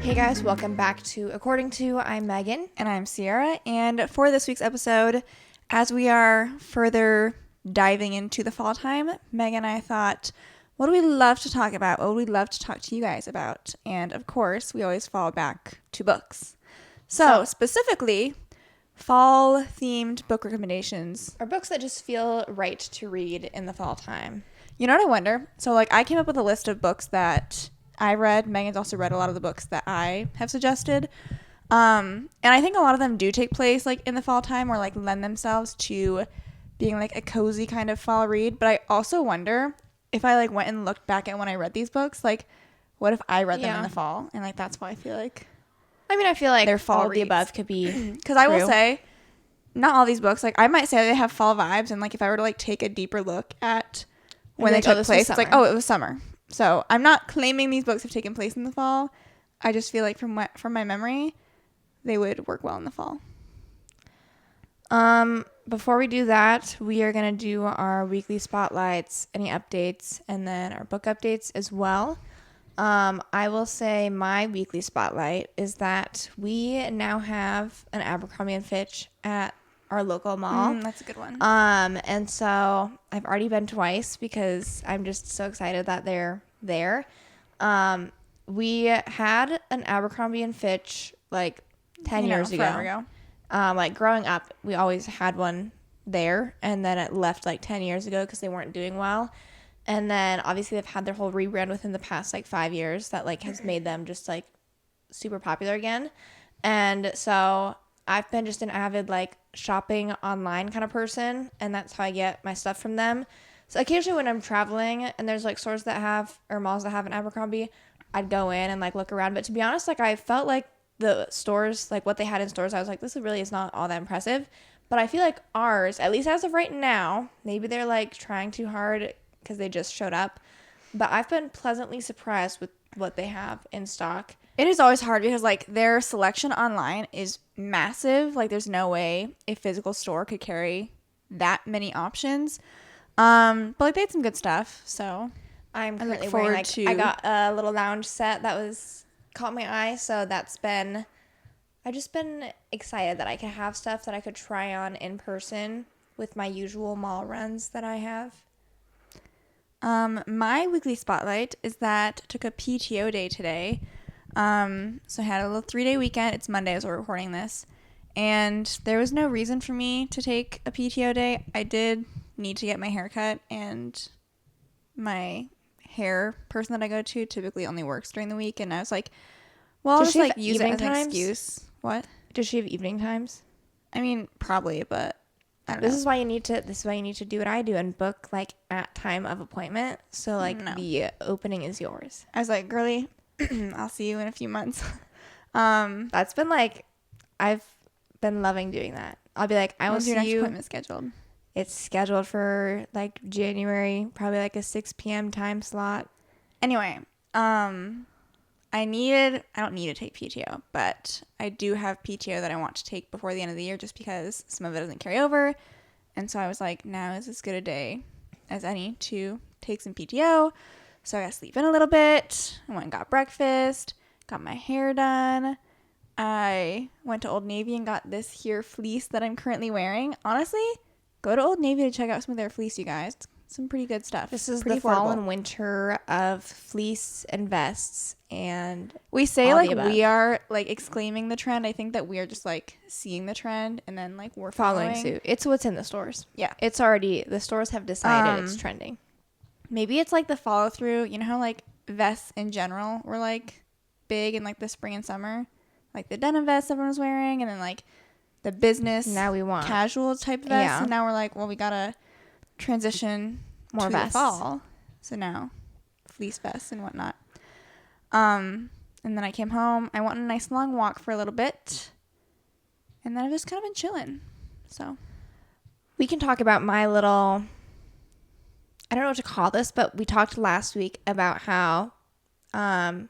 Hey guys, welcome back to According To. I'm Megan. And I'm Ciera. And for this week's episode, as we are further diving into the fall time, Megan and I thought, what do we love to talk about? What would we love to talk to you guys about? And of course, we always fall back to books. So specifically, fall-themed book recommendations. Or books that just feel right to read in the fall time. You know what I wonder? So I came up with a list of books that I read. Megan's also read a lot of the books that I have suggested. And I think a lot of them do take place in the fall time or lend themselves to being a cozy kind of fall read. But I also wonder if I went and looked back at when I read these books, what if I read them in the fall? And that's why I feel I feel like they're fall all reads. The above could be because I will say not all these books, I might say they have fall vibes. And if I were to take a deeper look at when they took place, it's it was summer. So I'm not claiming these books have taken place in the fall. I just feel from my memory, they would work well in the fall. Before we do that, we are going to do our weekly spotlights, any updates, and then our book updates as well. I will say my weekly spotlight is that we now have an Abercrombie & Fitch at our local mall. That's a good one. And so I've already been twice because I'm just so excited that they're there. We had an Abercrombie & Fitch 10 years ago. Growing up, we always had one there, and then it left 10 years ago because they weren't doing well. And then obviously they've had their whole rebrand within the past 5 years that has made them just super popular again. And so I've been just an avid shopping online kind of person, and that's how I get my stuff from them. So occasionally when I'm traveling and there's stores that have or malls that have an Abercrombie, I'd go in and look around. But to be honest, I felt the stores, what they had in stores, I was this really is not all that impressive. But I feel ours, at least as of right now, maybe they're trying too hard because they just showed up. But I've been pleasantly surprised with what they have in stock. It is always hard because their selection online is massive. There's no way a physical store could carry that many options. But they had some good stuff. So I'm currently wearing I got a little lounge set that was caught my eye. So I've just been excited that I could have stuff that I could try on in person with my usual mall runs that I have. My weekly spotlight is that I took a PTO day today. So I had a little 3-day weekend. It's Monday as we're recording this. And there was no reason for me to take a PTO day. I did need to get my hair cut, and my hair person that I go to typically only works during the week. And I was well, I'll just use it as an excuse. What? Does she have evening times? I mean, probably, but I don't know. This is why you need to do what I do and book at time of appointment. So No. The opening is yours. I was girly, I'll see you in a few months. That's been I've been loving doing that. I'll be I will see you. When's your next appointment scheduled? It's scheduled for January, probably a 6 p.m. time slot. Anyway, I don't need to take PTO, but I do have PTO that I want to take before the end of the year just because some of it doesn't carry over. And so I was now is as good a day as any to take some PTO. So I got to sleep in a little bit. I went and got breakfast, got my hair done. I went to Old Navy and got this here fleece that I'm currently wearing. Honestly, go to Old Navy to check out some of their fleece, you guys. It's some pretty good stuff. This is pretty the affordable. fall and winter of fleece and vests, and we say we are exclaiming the trend. I think that we are just seeing the trend and then we're following suit. It's what's in the stores. Yeah, it's already, the stores have decided it's trending. Maybe it's the follow through. You know how vests in general were big in the spring and summer, the denim vests everyone was wearing, and then the business now we want casual type vests. Yeah. And now we're well, we gotta transition more to vests. The fall. So now fleece vests and whatnot. And then I came home. I went on a nice long walk for a little bit, and then I've just kind of been chilling. So we can talk about my little, I don't know what to call this, but we talked last week about how the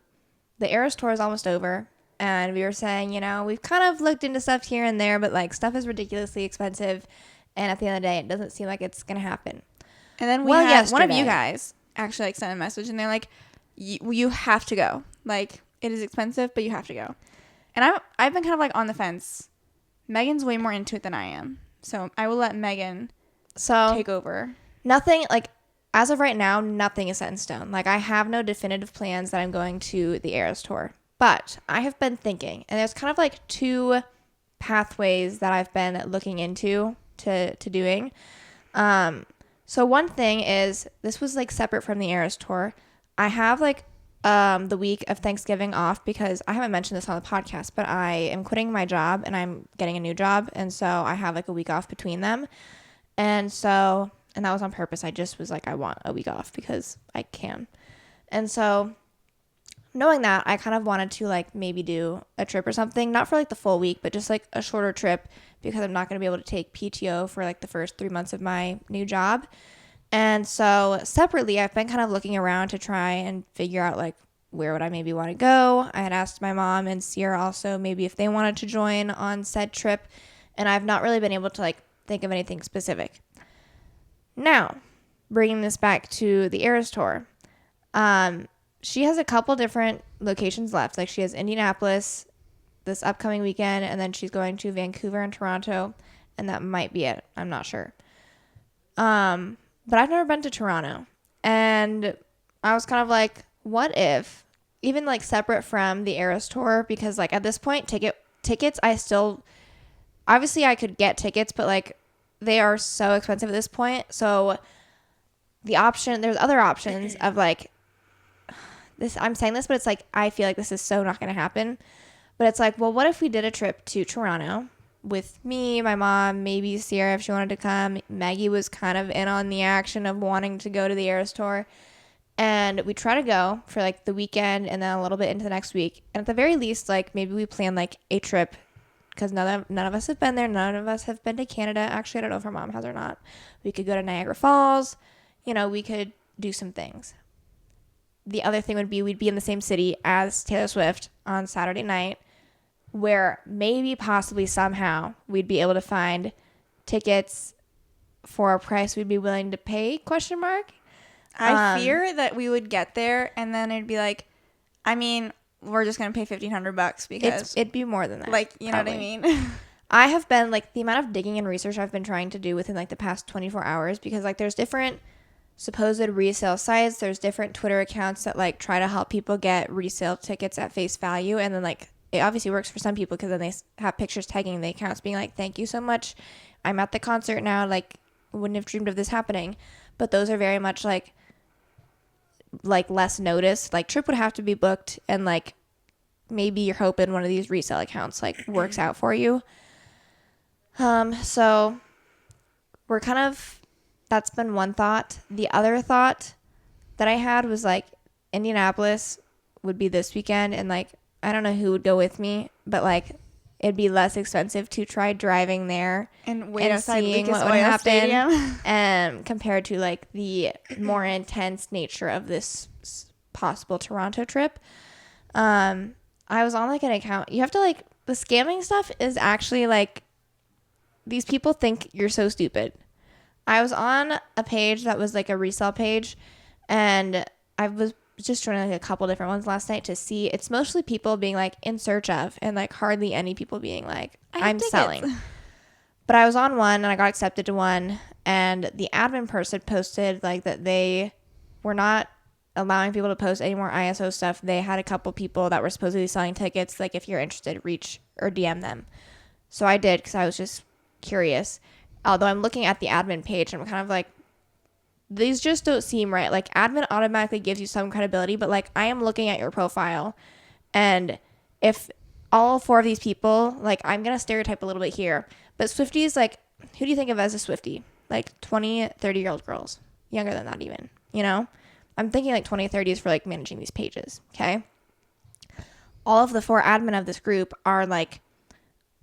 Eras tour is almost over, and we were saying, we've kind of looked into stuff here and there, but stuff is ridiculously expensive, and at the end of the day, it doesn't seem like it's gonna happen. And then one of you guys actually sent a message, and they're you have to go. It is expensive, but you have to go. And I've been kind of like on the fence. Megan's way more into it than I am. So I will let Megan take over. Nothing, like, as of right now, nothing is set in stone. Like, I have no definitive plans that I'm going to the Eras Tour. But I have been thinking, and there's kind of like two pathways that I've been looking into to doing. So one thing is, this was like separate from the Eras Tour. I have like the week of Thanksgiving off because I haven't mentioned this on the podcast, but I am quitting my job and I'm getting a new job. And so I have like a week off between them. And that was on purpose. I just was like, I want a week off because I can. And so knowing that, I kind of wanted to like maybe do a trip or something, not for like the full week, but just like a shorter trip because I'm not going to be able to take PTO for like the first 3 months of my new job. And so separately, I've been kind of looking around to try and figure out like where would I maybe want to go. I had asked my mom and Ciera also maybe if they wanted to join on said trip. And I've not really been able to like think of anything specific. Now, bringing this back to the Eras Tour, she has a couple different locations left. Like she has Indianapolis this upcoming weekend, and then she's going to Vancouver and Toronto, and that might be it. I'm not sure. But I've never been to Toronto, and I was kind of like, what if, even like separate from the Eras Tour, because like at this point, tickets, obviously I could get tickets, but like they are so expensive at this point. So there's other options of like this. I'm saying this, but it's like, I feel like this is so not going to happen. But it's like, well, what if we did a trip to Toronto with me, my mom, maybe Ciera if she wanted to come. Maggie was kind of in on the action of wanting to go to the Eras Tour. And we try to go for like the weekend and then a little bit into the next week. And at the very least, like maybe we plan like a trip because none of us have been there. None of us have been to Canada. Actually, I don't know if her mom has or not. We could go to Niagara Falls. We could do some things. The other thing would be we'd be in the same city as Taylor Swift on Saturday night, where maybe possibly somehow we'd be able to find tickets for a price we'd be willing to pay, ? I fear that we would get there and then it'd be like, I mean, we're just going to pay $1,500 because it'd be more than that. Like, you know what I mean? I have been like the amount of digging and research I've been trying to do within like the past 24 hours, because like there's different supposed resale sites. There's different Twitter accounts that like try to help people get resale tickets at face value. And then like, it obviously works for some people because then they have pictures tagging the accounts being like, thank you so much. I'm at the concert now. Like, wouldn't have dreamed of this happening. But those are very much like less noticed. Like trip would have to be booked, and like maybe you're hoping one of these resale accounts like works out for you. So we're kind of, that's been one thought. The other thought that I had was like Indianapolis would be this weekend, and like I don't know who would go with me, but like it'd be less expensive to try driving there and wait outside seeing Lucas what would Oil happen, Stadium. Compared to like the more intense nature of this possible Toronto trip. I was on like an account. You have to like, the scamming stuff is actually like, these people think you're so stupid. I was on a page that was like a resale page, and I was just joining like a couple different ones last night to see. It's mostly people being like in search of, and like hardly any people being like, I'm selling. But I was on one and I got accepted to one, and the admin person posted like that they were not allowing people to post any more ISO stuff. They had a couple people that were supposedly selling tickets. Like, if you're interested, reach or DM them. So I did, because I was just curious. Although I'm looking at the admin page, I'm kind of like, these just don't seem right. Like, admin automatically gives you some credibility, but like, I am looking at your profile, and if all 4 of these people, like, I'm gonna stereotype a little bit here, but Swifties, like, who do you think of as a Swiftie? Like 20, 30-year-old girls, younger than that even, I'm thinking like 20, 30s for like managing these pages. Okay. All of the 4 admin of this group are like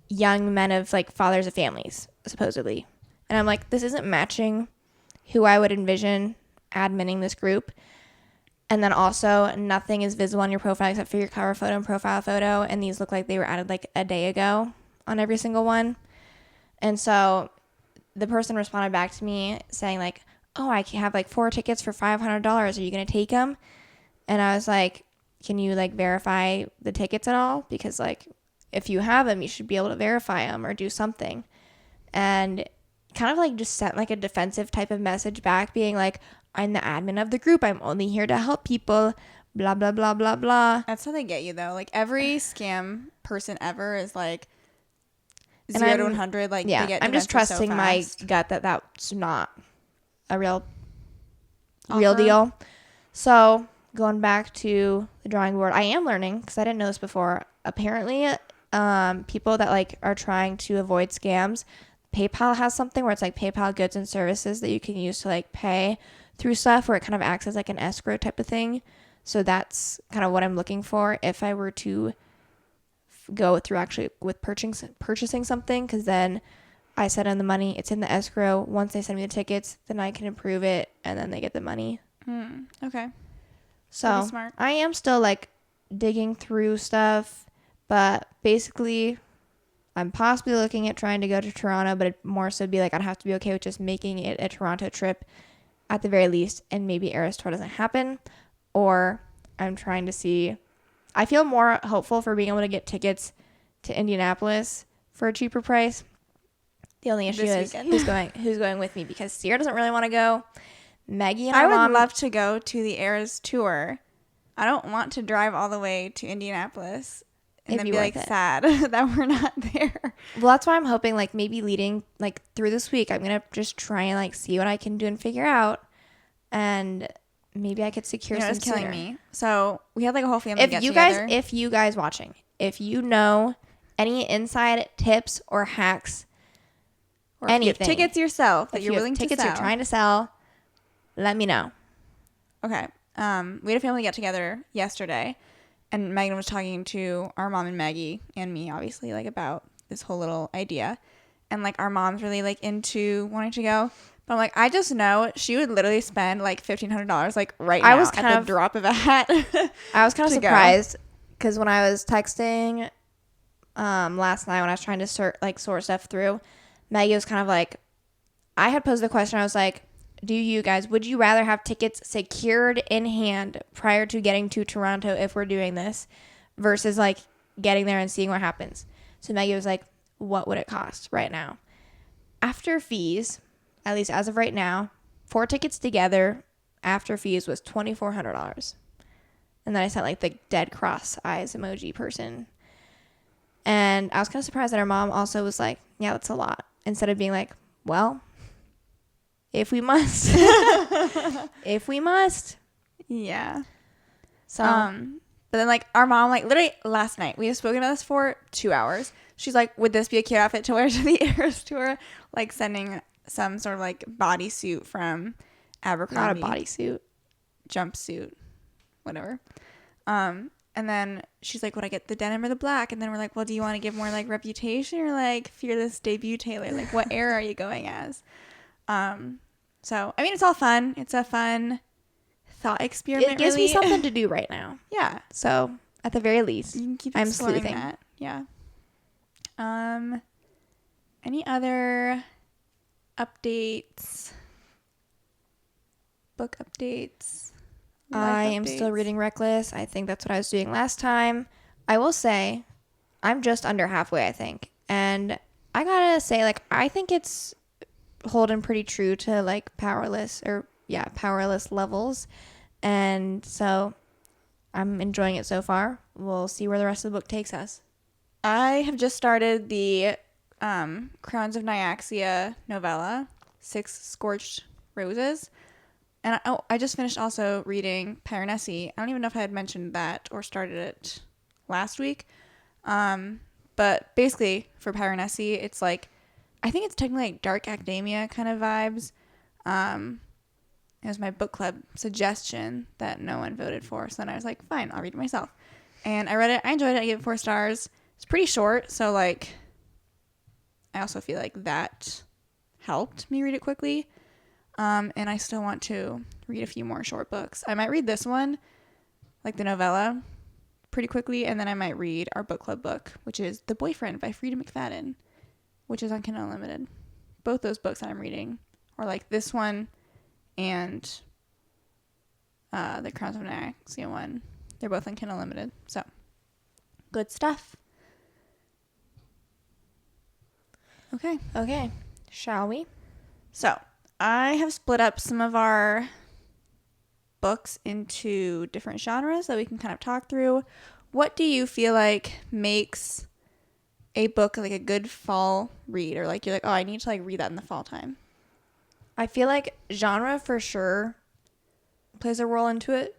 young men of like fathers of families, supposedly. And I'm like, this isn't matching who I would envision adminning this group. And then also, nothing is visible on your profile except for your cover photo and profile photo. And these look like they were added like a day ago on every single one. And so the person responded back to me saying like, oh, I have like 4 tickets for $500. Are you going to take them? And I was like, can you like verify the tickets at all? Because like if you have them, you should be able to verify them or do something. And kind of like just sent like a defensive type of message back being like, I'm the admin of the group. I'm only here to help people. Blah, blah, blah, blah, blah. That's how they get you, though. Like, every scam person ever is like And 0 to 100. Like, yeah, they get I'm just defensive trusting so my fast. gut that that's not a real Offer. deal. So going back to the drawing board, I am learning because I didn't know this before. Apparently, people that like are trying to avoid scams, PayPal has something where it's like PayPal goods and services that you can use to like pay through stuff, where it kind of acts as like an escrow type of thing. So that's kind of what I'm looking for if I were to go through actually with purchasing something, because then I send in the money, it's in the escrow. Once they send me the tickets, then I can approve it, and then they get the money. Okay. So smart. I am still like digging through stuff, but basically I'm possibly looking at trying to go to Toronto, but it more so be like I'd have to be okay with just making it a Toronto trip at the very least, and maybe Eras Tour doesn't happen, or I'm trying to see. I feel more hopeful for being able to get tickets to Indianapolis for a cheaper price. The only issue is who's going with me, because Ciera doesn't really want to go. Maggie and I her would mom love to go to the Eras tour. I don't want to drive all the way to Indianapolis and then be like sad that we're not there. Well, that's why I'm hoping like maybe leading like through this week, I'm gonna just try and like see what I can do and figure out, and maybe I could secure some It's killing sooner. me. So we had like a whole family get together. together. If you guys watching, if you know any inside tips or hacks, or anything, if you have tickets yourself that you're willing to sell, tickets you're trying to sell, let me know. Okay. We had a family get together yesterday, and Megan was talking to our mom and Maggie and me, obviously, like about this whole little idea. And like our mom's really like into wanting to go, but I'm like, I just know she would literally spend like $1,500 like right now at the drop of a hat. I was kind of surprised because when I was texting last night when I was trying to sort stuff through, Maggie was kind of like, I had posed the question. I was like, would you rather have tickets secured in hand prior to getting to Toronto if we're doing this versus like getting there and seeing what happens? So Maggie was like, what would it cost right now? After fees, at least as of right now, 4 tickets together after fees was $2,400. And then I sent like the dead cross eyes emoji person. And I was kind of surprised that her mom also was like, yeah, that's a lot. Instead of being like, well, if we must. If we must. Yeah. So, but then like our mom, like literally last night, we have spoken about this for 2 hours. She's like, would this be a cute outfit to wear to the Eras tour? Like sending some sort of like bodysuit from Abercrombie. not a bodysuit. Jumpsuit. Whatever. And then she's like, would I get the denim or the black? And then we're like, well, do you want to give more like Reputation or like Fearless Debut Taylor? Like what era are you going as? So, I mean, it's all fun. It's a fun thought experiment. It gives me something to do right now. Yeah. So, at the very least, You can keep I'm exploring sleuthing. that. Yeah. Any other updates? Book updates? I am still reading Reckless. I think that's what I was doing last time. I will say, I'm just under halfway, I think. And I gotta say, like, I think it's holding pretty true to, like, powerless levels. And so, I'm enjoying it so far. We'll see where the rest of the book takes us. I have just started the Crowns of Nyaxia novella, 6 Scorched Roses. And I just finished also reading Piranesi. I don't even know if I had mentioned that or started it last week. But basically for Piranesi, it's like, I think it's technically like dark academia kind of vibes. It was my book club suggestion that no one voted for. So then I was like, fine, I'll read it myself. And I read it. I enjoyed it. I gave it 4 stars. It's pretty short. So like, I also feel like that helped me read it quickly. And I still want to read a few more short books. I might read this one, like the novella, pretty quickly. And then I might read our book club book, which is The Boyfriend by Frida McFadden, which is on Kindle Unlimited. Both those books that I'm reading are like this one and the Crowns of Nyaxia one They're both on Kindle Unlimited. So, good stuff. Okay. Shall we? So, I have split up some of our books into different genres that we can kind of talk through. What do you feel like makes a book like a good fall read, or like you're like, oh, I need to like read that in the fall time? I feel like genre for sure plays a role into it.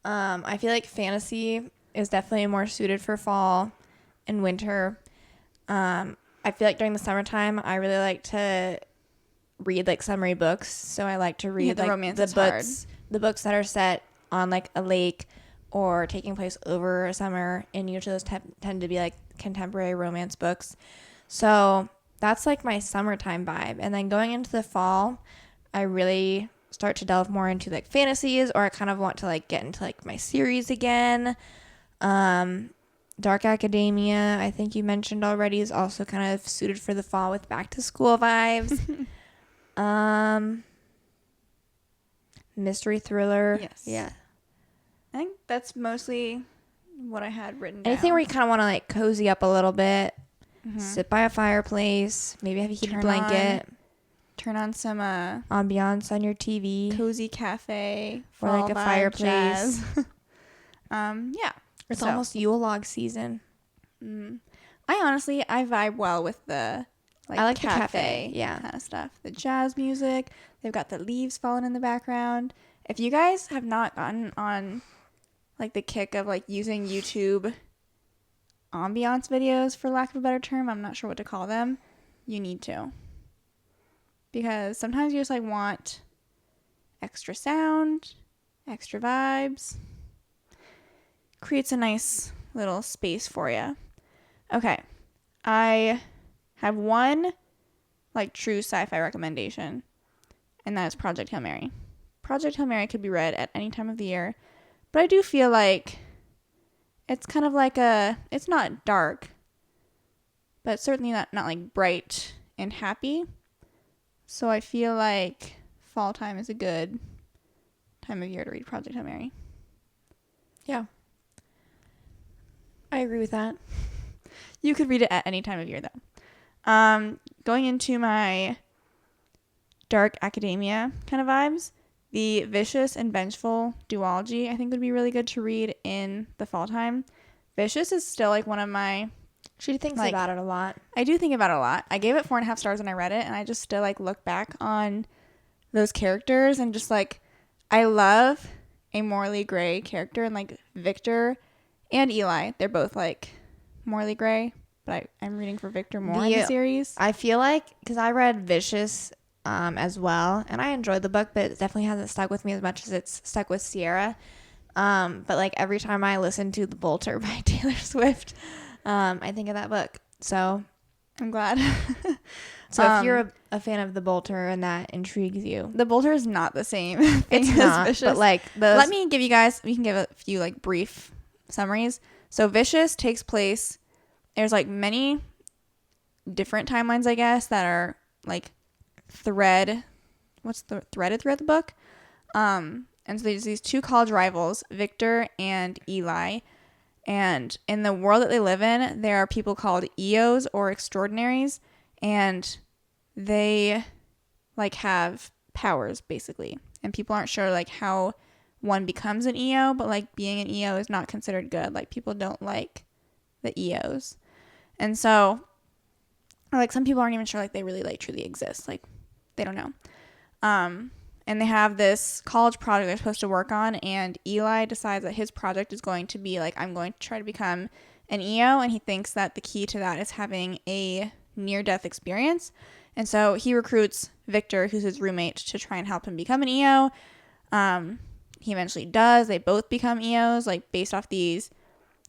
I feel like fantasy is definitely more suited for fall and winter. I feel like during the summertime, I really like to read like summary books. So I like to read like romance the books that are set on like a lake or taking place over a summer, and usually those tend to be like contemporary romance books. So that's like my summertime vibe. And then going into the fall, I really start to delve more into like fantasies, or I kind of want to like get into like my series again. Dark Academia, I think you mentioned already, is also kind of suited for the fall with back to school vibes. Mystery thriller. Yes. Yeah. I think that's mostly what I had written down. Anything where you kind of want to like cozy up a little bit, sit by a fireplace, maybe have a heated blanket. Turn on some ambiance on your TV. Cozy cafe. Or like a fireplace. Yeah. It's almost Yule log season. I vibe well with the I like cafe. Yeah. kind of stuff. The jazz music. They've got the leaves falling in the background. If you guys have not gotten on like the kick of like using YouTube ambiance videos, for lack of a better term, I'm not sure what to call them, you need to. Because sometimes you just like want extra sound, extra vibes. Creates a nice little space for you. Okay. I have one like true sci-fi recommendation, and that is Project Hail Mary. Project Hail Mary could be read at any time of the year, but I do feel like it's kind of like it's not dark, but it's certainly not like bright and happy. So I feel like fall time is a good time of year to read Project Hail Mary. Yeah. I agree with that. You could read it at any time of year, though. Going into my dark academia kind of vibes, the Vicious and Vengeful duology I think would be really good to read in the fall time. Vicious is still like one of my... She thinks about it a lot. I do think about it a lot. I gave it 4.5 stars when I read it, and I just still like look back on those characters and just like, I love a morally gray character, and like Victor and Eli, they're both like morally gray, but I'm reading for Victor more in the series. I feel like, because I read Vicious as well, and I enjoyed the book, but it definitely hasn't stuck with me as much as it's stuck with Ciera. But like every time I listen to The Bolter by Taylor Swift, I think of that book. So I'm glad. So if you're a fan of The Bolter and that intrigues you. The Bolter is not the same. It's not, Vicious. But like let me give you guys, we can give a few like brief summaries. So Vicious takes place, there's like many different timelines, I guess, that are like threaded throughout the book. And so there's these two college rivals, Victor and Eli. And in the world that they live in, there are people called EOs, or extraordinaries, and they like have powers basically. And people aren't sure like how one becomes an EO, but like being an EO is not considered good. Like people don't like the EOs. And so like some people aren't even sure like they really like truly exist. Like they don't know. And they have this college project they're supposed to work on, and Eli decides that his project is going to be like, I'm going to try to become an EO, and he thinks that the key to that is having a near-death experience. And so he recruits Victor, who's his roommate, to try and help him become an EO. He eventually does. They both become EOs, like based off these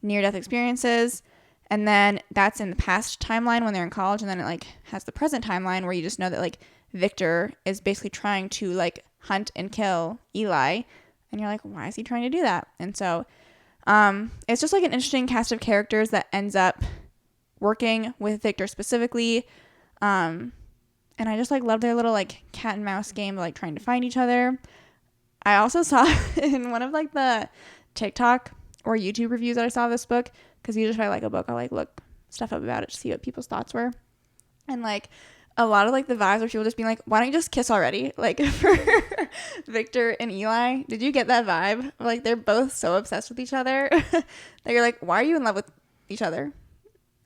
near-death experiences. And then that's in the past timeline when they're in college, and then it like has the present timeline where you just know that like Victor is basically trying to like hunt and kill Eli, and you're like, why is he trying to do that? And so it's just like an interesting cast of characters that ends up working with Victor specifically, and I just like love their little like cat and mouse game, like trying to find each other. I also saw in one of like the TikTok or YouTube reviews that I saw of this book, because usually if I like a book, I'll like look stuff up about it to see what people's thoughts were. And like a lot of like the vibes were people just being like, why don't you just kiss already? Like for Victor and Eli, did you get that vibe? Like they're both so obsessed with each other that you're like, why are you in love with each other?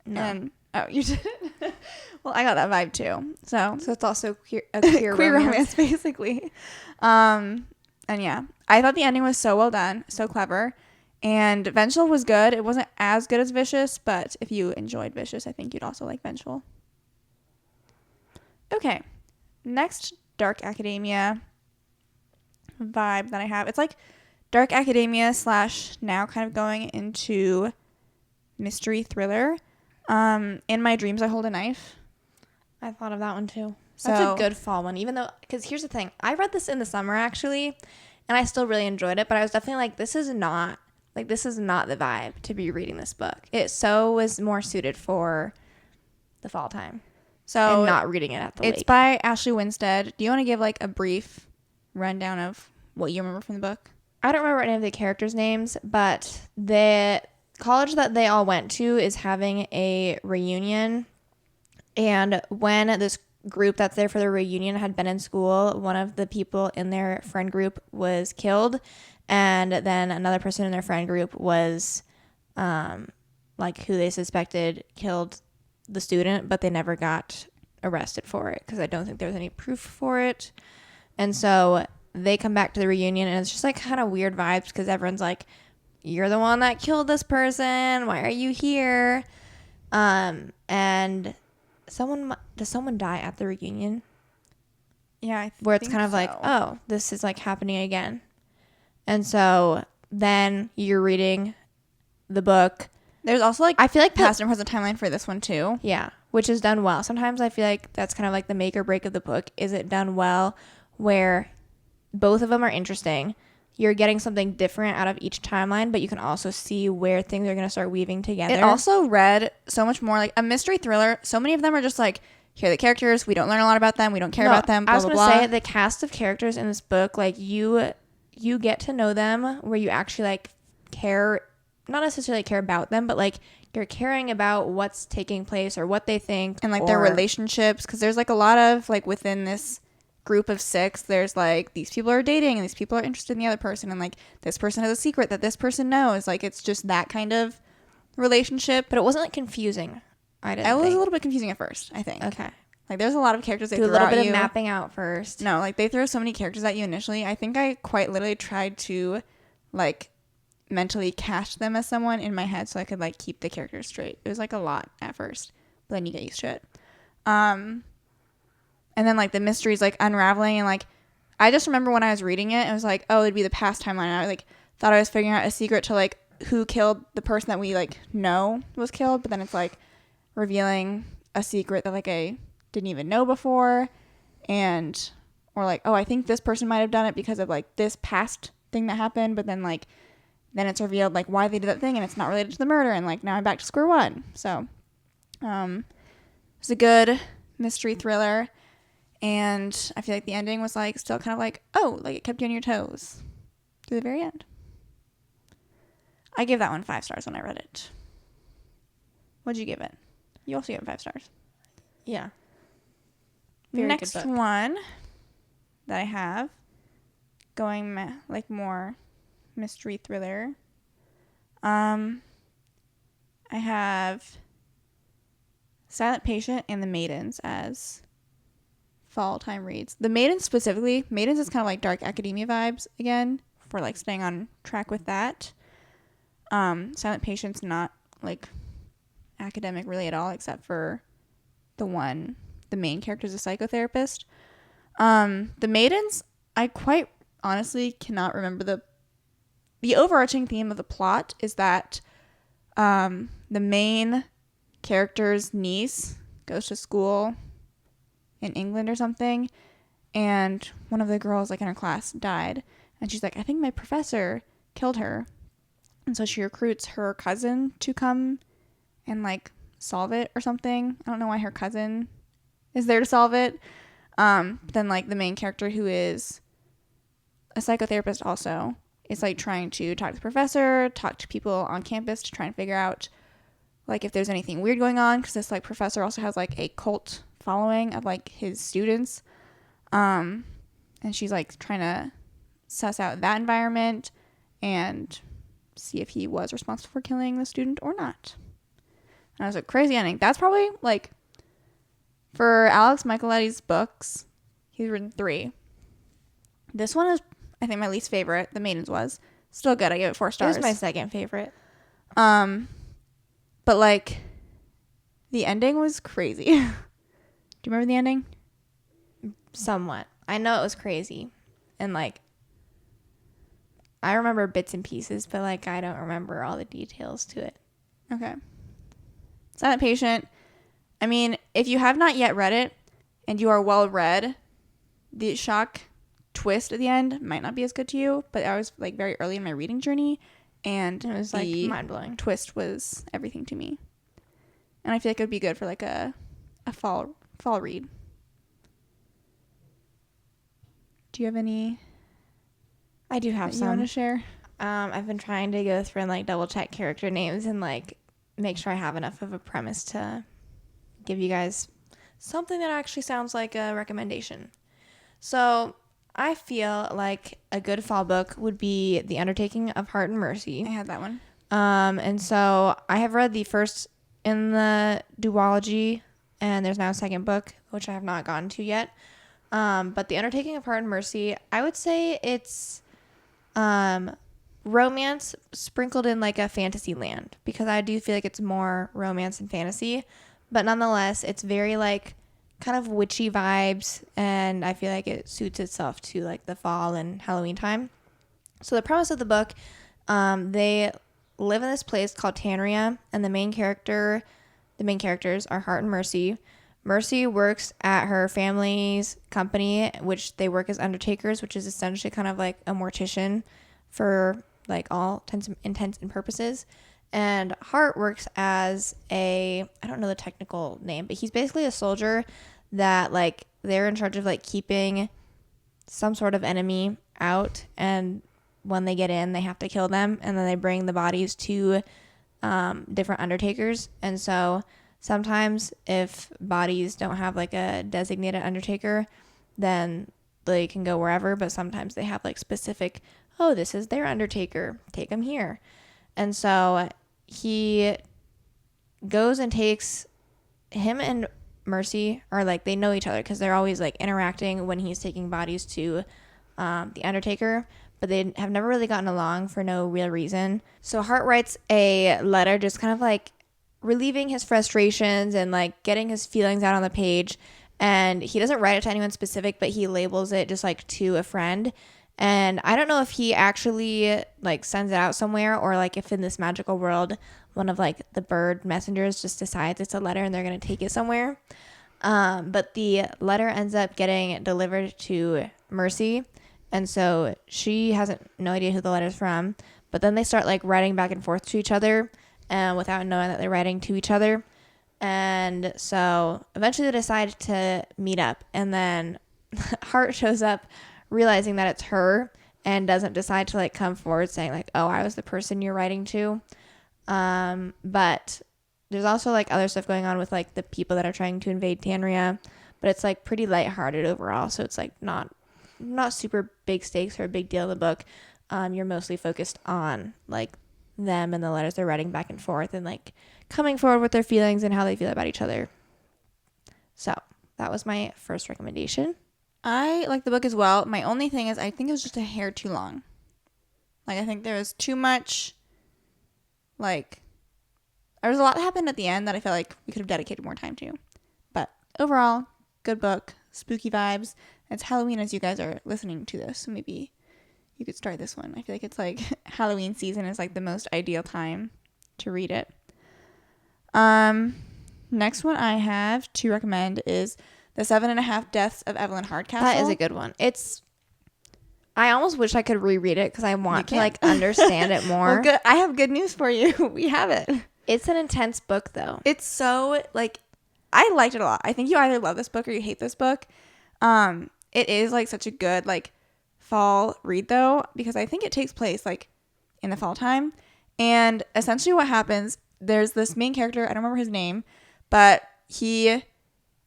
No. And oh, you didn't. Well, I got that vibe too. So it's also a queer romance basically. And yeah, I thought the ending was so well done, so clever. And Vengeful was good. It wasn't as good as Vicious, but if you enjoyed Vicious, I think you'd also like Vengeful. Okay, next dark academia vibe that I have. It's like dark academia / now kind of going into mystery thriller. In My Dreams I Hold a Knife. I thought of that one too. That's a good fall one, even though, because here's the thing. I read this in the summer actually, and I still really enjoyed it, but I was definitely like, this is not the vibe to be reading this book. It so was more suited for the fall time. So and not reading it at the lake. It's by Ashley Winstead. Do you want to give like a brief rundown of what you remember from the book? I don't remember any of the characters' names, but the college that they all went to is having a reunion. And when this group that's there for the reunion had been in school, one of the people in their friend group was killed. And then another person in their friend group was like who they suspected killed the student, but they never got arrested for it because I don't think there was any proof for it. And so they come back to the reunion, and it's just like kind of weird vibes because everyone's like, you're the one that killed this person, why are you here? And does someone die at the reunion? Yeah, where it's kind of like, oh, this is like happening again. And so then you're reading the book. There's also like, I feel like past and present timeline for this one too. Yeah, which is done well. Sometimes I feel like that's kind of like the make or break of the book. Is it done well where both of them are interesting? You're getting something different out of each timeline, but you can also see where things are going to start weaving together. It also read so much more like a mystery thriller. So many of them are just like, here are the characters. We don't learn a lot about them. We don't care about them. Blah, I was going to say the cast of characters in this book, like you get to know them where you actually like care, not necessarily care about them, but like you're caring about what's taking place or what they think. And like their relationships. Because there's like a lot of like within this group of 6, there's like these people are dating and these people are interested in the other person, and like this person has a secret that this person knows. Like it's just that kind of relationship. But it wasn't like confusing. It was a little bit confusing at first, I think. Okay. Like there's a lot of characters they do throw a little at bit you. of mapping out first. No, like they throw so many characters at you initially. I think I quite literally tried to like mentally cast them as someone in my head so I could like keep the characters straight. It was like a lot at first, but then you get used to it. And then like the mystery's like unraveling, and like I just remember when I was reading it, it was like, oh, it'd be the past timeline. I like thought I was figuring out a secret to like who killed the person that we like know was killed, but then it's like revealing a secret that like I didn't even know before, and or like, oh, I think this person might have done it because of like this past thing that happened, but then like then it's revealed like why they did that thing, and it's not related to the murder, and like now I'm back to square one. So it's a good mystery thriller. And I feel like the ending was like still kind of like, oh, like it kept you on your toes to the very end. I gave that one 5 stars when I read it. What'd you give it? You also gave it 5 stars. Yeah. Very Next good book. One that I have going like more mystery thriller. I have Silent Patient and The Maidens as fall time reads. The Maidens specifically, Maidens is kind of like dark academia vibes again, for like staying on track with that. Silent Patient's not like academic really at all, except for the main character is a psychotherapist. The Maidens, I quite honestly cannot remember the overarching theme of the plot is that the main character's niece goes to school in England or something, and one of the girls like in her class died, and she's like, I think my professor killed her, and so she recruits her cousin to come and like solve it or something. I don't know why her cousin is there to solve it. Then like the main character, who is a psychotherapist also, is like trying to talk to the professor, talk to people on campus to try and figure out like if there's anything weird going on, because this like professor also has like a cult following of like his students, and she's like trying to suss out that environment and see if he was responsible for killing the student or not. And I was like, crazy ending. That's probably like, for Alex Michaeletti's books, he's written 3. This one is, I think, my least favorite. The Maidens was still good. I gave it 4 stars. It was my second favorite. But like, the ending was crazy. Do you remember the ending? Somewhat. I know it was crazy, and like, I remember bits and pieces, but like, I don't remember all the details to it. Okay. Silent Patient. I mean, if you have not yet read it and you are well read, the shock twist at the end might not be as good to you, but I was like very early in my reading journey, and It was like mind-blowing. Twist was everything to me. And I feel like it would be good for like a fall read. Do you have any? I do have some. You want to share? I've been trying to go through and like double check character names and like make sure I have enough of a premise to give you guys something that actually sounds like a recommendation. So I feel like a good fall book would be The Undertaking of Heart and Mercy. I had that one. And so I have read the first in the duology, and there's now a second book, which I have not gotten to yet. But The Undertaking of Heart and Mercy, I would say it's romance sprinkled in like a fantasy land, because I do feel like it's more romance and fantasy, but nonetheless it's very like kind of witchy vibes, and I feel like it suits itself to like the fall and Halloween time. So the premise of the book, they live in this place called Tanria, and the main characters are Heart and Mercy. Mercy works at her family's company, which they work as undertakers, which is essentially kind of like a mortician for like all intents and purposes. And Hart works as I don't know the technical name, but he's basically a soldier that like they're in charge of like keeping some sort of enemy out, and when they get in, they have to kill them, and then they bring the bodies to different undertakers. And so sometimes if bodies don't have like a designated undertaker, then they can go wherever, but sometimes they have like specific, oh, this is their undertaker, take them here. And so he goes and takes him and Mercy, or like they know each other because they're always like interacting when he's taking bodies to the undertaker, but they have never really gotten along for no real reason. So Hart writes a letter just kind of like relieving his frustrations and like getting his feelings out on the page, and he doesn't write it to anyone specific, but he labels it just like to a friend. And I don't know if he actually like sends it out somewhere, or like if in this magical world one of like the bird messengers just decides it's a letter and they're going to take it somewhere. But the letter ends up getting delivered to Mercy, and so she has no idea who the letter's from, but then they start like writing back and forth to each other, and without knowing that they're writing to each other. And so eventually they decide to meet up, and then Hart shows up realizing that it's her, and doesn't decide to like come forward saying like, oh, I was the person you're writing to. But there's also like other stuff going on with like the people that are trying to invade Tanria, but it's like pretty lighthearted overall. So it's like not super big stakes or a big deal in the book. You're mostly focused on like them and the letters they're writing back and forth, and like coming forward with their feelings and how they feel about each other. So that was my first recommendation. I like the book as well. My only thing is I think it was just a hair too long. Like I think there was too much, like there was a lot that happened at the end that I felt like we could have dedicated more time to. But overall, good book, spooky vibes. It's Halloween as you guys are listening to this, so maybe you could start this one. I feel like it's like Halloween season is like the most ideal time to read it. Next one I have to recommend is The 7.5 Deaths of Evelyn Hardcastle. That is a good one. I almost wish I could reread it because I want to like understand it more. Well, good. I have good news for you. We have it. It's an intense book though. It's so like, I liked it a lot. I think you either love this book or you hate this book. It is like such a good like fall read though, because I think it takes place like in the fall time. And essentially what happens, there's this main character, I don't remember his name, but he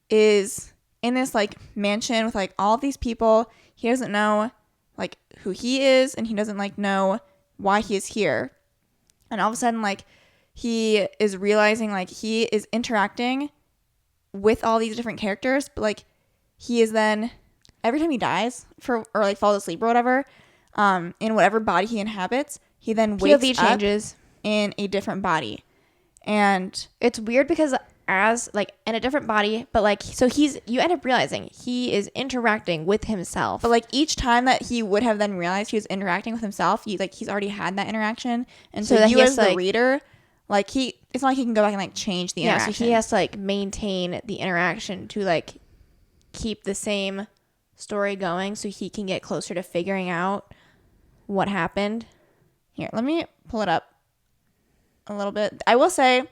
is in this like mansion with like all of these people. He doesn't know like who he is, and he doesn't like know why he is here. And all of a sudden like he is realizing like he is interacting with all these different characters, but like he is then every time he dies or like falls asleep or whatever, in whatever body he inhabits, he then wakes POV changes up in a different body. And it's weird because as like in a different body, but like so you end up realizing he is interacting with himself. But like each time that he would have then realized he was interacting with himself, he's already had that interaction, and so you as the reader, like it's not like he can go back and like change the interaction. So he has to like maintain the interaction to like keep the same story going, so he can get closer to figuring out what happened. Here, let me pull it up a little bit. I will say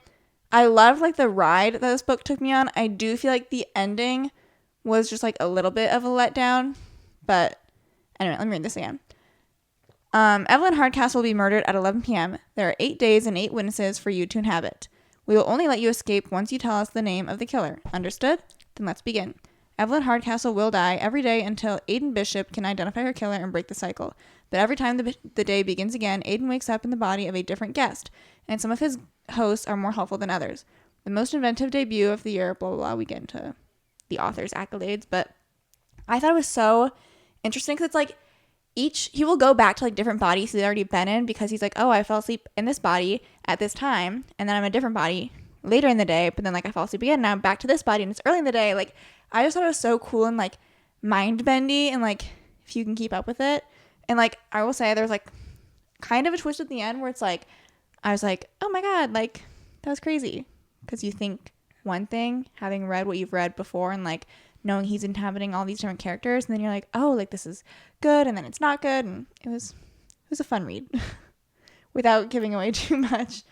I loved like the ride that this book took me on. I do feel like the ending was just like a little bit of a letdown, but anyway, let me read this again. Evelyn Hardcastle will be murdered at 11 p.m. There are 8 days and 8 witnesses for you to inhabit. We will only let you escape once you tell us the name of the killer. Understood? Then let's begin. Evelyn Hardcastle will die every day until Aiden Bishop can identify her killer and break the cycle. But every time the day begins again, Aiden wakes up in the body of a different guest, and some of his hosts are more helpful than others. The most inventive debut of the year, blah, blah, blah. We get into the author's accolades, but I thought it was so interesting because it's like he will go back to like different bodies he's already been in, because he's like, oh, I fell asleep in this body at this time, and then I'm in a different body later in the day, but then like I fall asleep again, now I'm back to this body and it's early in the day. Like I just thought it was so cool and like mind bendy, and like if you can keep up with it. And like I will say there's like kind of a twist at the end where it's like I was like, oh my god, like that was crazy, because you think one thing having read what you've read before and like knowing he's inhabiting all these different characters, and then you're like, oh, like this is good, and then it's not good, and it was a fun read without giving away too much.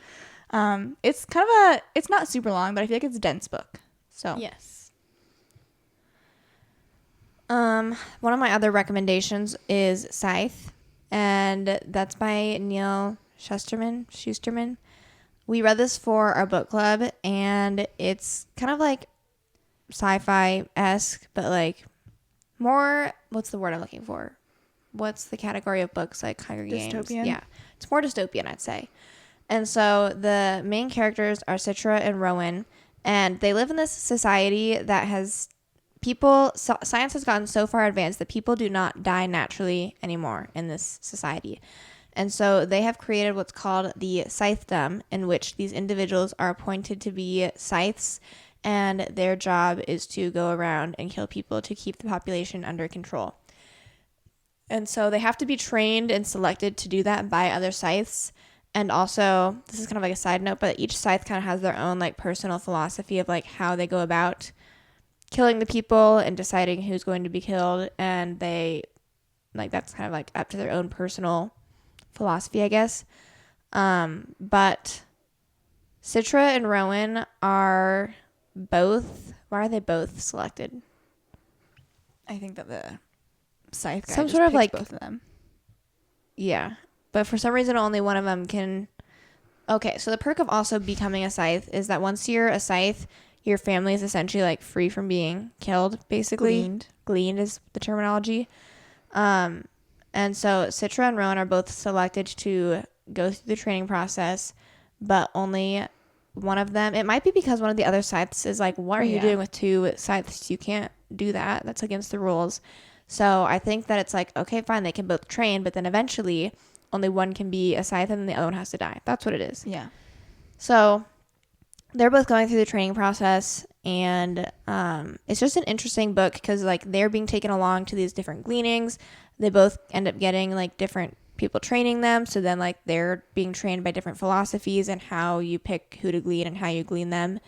It's kind of it's not super long, but I feel like it's a dense book. So yes. One of my other recommendations is Scythe, and that's by Neil Shusterman. We read this for our book club, and it's kind of like sci-fi-esque, but like more, what's the word I'm looking for? What's the category of books like Hunger Games? Dystopian? Yeah, it's more dystopian, I'd say. And so the main characters are Ciera and Rowan, and they live in this society that has science has gotten so far advanced that people do not die naturally anymore in this society. And so they have created what's called the Scythedom, in which these individuals are appointed to be scythes, and their job is to go around and kill people to keep the population under control. And so they have to be trained and selected to do that by other scythes. And also, this is kind of like a side note, but each scythe kind of has their own like personal philosophy of like how they go about killing the people and deciding who's going to be killed. And they like, that's kind of like up to their own personal philosophy, I guess. But Ciera and Rowan are both, why are they both selected? I think that the scythe guy some just sort of picks like both of them. Yeah, but for some reason only one of them can. Okay, so the perk of also becoming a scythe is that once you're a scythe, your family is essentially like free from being killed, basically. Gleaned is the terminology. And so Ciera and Rowan are both selected to go through the training process, but only one of them. It might be because one of the other scythes is like, what are you doing with 2 scythes? You can't do that. That's against the rules. So I think that it's like, okay, fine, they can both train, but then eventually only one can be a scythe and the other one has to die. That's what it is. Yeah. So they're both going through the training process, and it's just an interesting book because like they're being taken along to these different gleanings. They both end up getting like different people training them, so then like they're being trained by different philosophies and how you pick who to glean and how you glean them.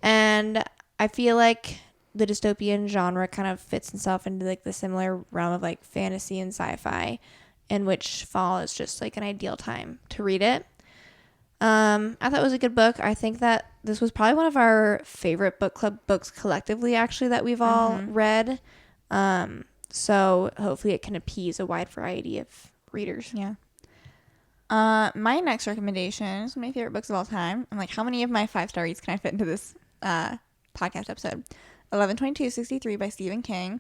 And I feel like the dystopian genre kind of fits itself into like the similar realm of like fantasy and sci-fi, in which fall is just like an ideal time to read it. I thought it was a good book. I think that this was probably one of our favorite book club books collectively, actually, that we've all read. So hopefully it can appease a wide variety of readers. Yeah. My next recommendation is one of my favorite books of all time. I'm like, how many of my 5-star reads can I fit into this podcast episode? 11/22/63 by Stephen King.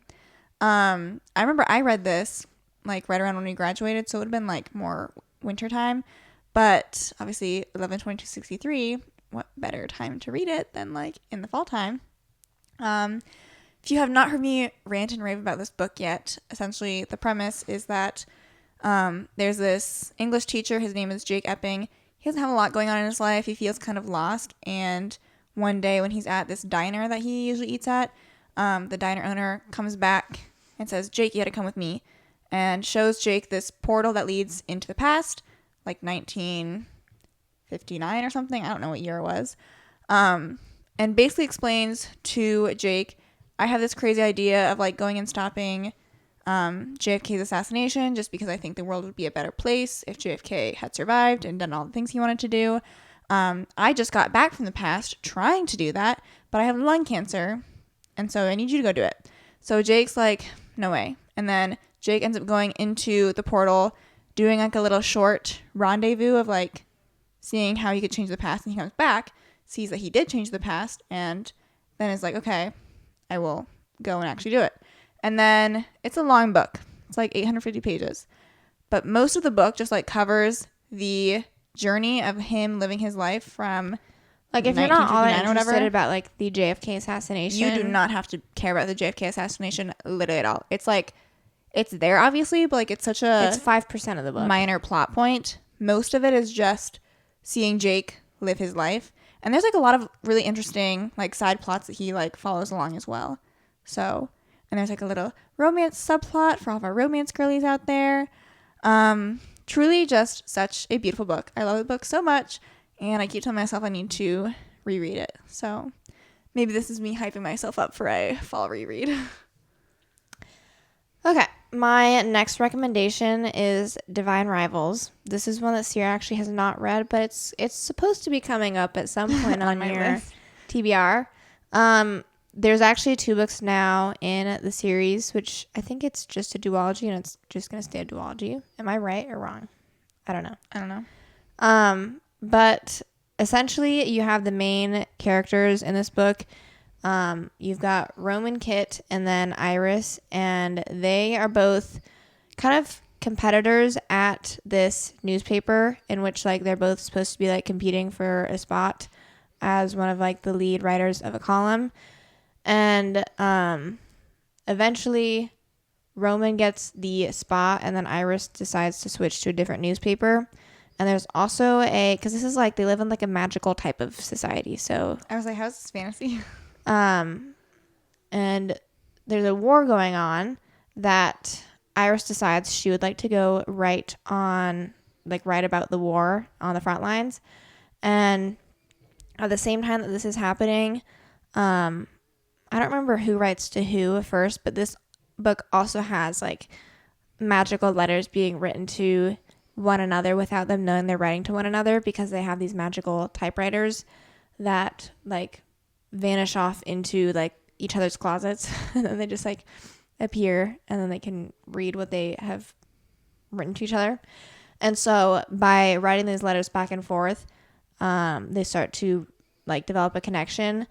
I remember I read this like right around when we graduated, so it would have been like more wintertime. But obviously 11/22/63, what better time to read it than like in the fall time? If you have not heard me rant and rave about this book yet, essentially the premise is that there's this English teacher. His name is Jake Epping. He doesn't have a lot going on in his life. He feels kind of lost. And one day when he's at this diner that he usually eats at, the diner owner comes back and says, Jake, you had to come with me. And shows Jake this portal that leads into the past, like 1959 or something. I don't know what year it was. And basically explains to Jake, I have this crazy idea of like going and stopping JFK's assassination just because I think the world would be a better place if JFK had survived and done all the things he wanted to do. I just got back from the past trying to do that, but I have lung cancer, and so I need you to go do it. So Jake's like, no way. And then Jake ends up going into the portal, doing like a little short rendezvous of like seeing how he could change the past, and he comes back, sees that he did change the past, and then is like, okay, I will go and actually do it. And then it's a long book. It's like 850 pages. But most of the book just like covers the journey of him living his life from like, if you're not all that interested whatever, about like the JFK assassination, you do not have to care about the JFK assassination literally at all. It's like, it's there obviously, but like it's such a it's 5% of the book. Minor plot point. Most of it is just seeing Jake live his life. And there's like a lot of really interesting like side plots that he like follows along as well. So, and there's like a little romance subplot for all of our romance girlies out there. Truly just such a beautiful book. I love the book so much, and I keep telling myself I need to reread it. So maybe this is me hyping myself up for a fall reread. Okay, my next recommendation is Divine Rivals. This is one that Ciera actually has not read, but it's supposed to be coming up at some point on your list. TBR. There's actually 2 books now in the series, which I think it's just a duology, and it's just going to stay a duology. Am I right or wrong? I don't know. But essentially, you have the main characters in this book. You've got Roman, Kit, and then Iris, and they are both kind of competitors at this newspaper in which like they're both supposed to be like competing for a spot as one of like the lead writers of a column. And eventually Roman gets the spot, and then Iris decides to switch to a different newspaper. And there's also because this is like they live in like a magical type of society. So I was like, how's this fantasy? And there's a war going on that Iris decides she would like to go write about the war on the front lines. And at the same time that this is happening, I don't remember who writes to who first, but this book also has like magical letters being written to one another without them knowing they're writing to one another, because they have these magical typewriters that like vanish off into like each other's closets and then they just like appear, and then they can read what they have written to each other. And so by writing these letters back and forth, they start to like develop a connection.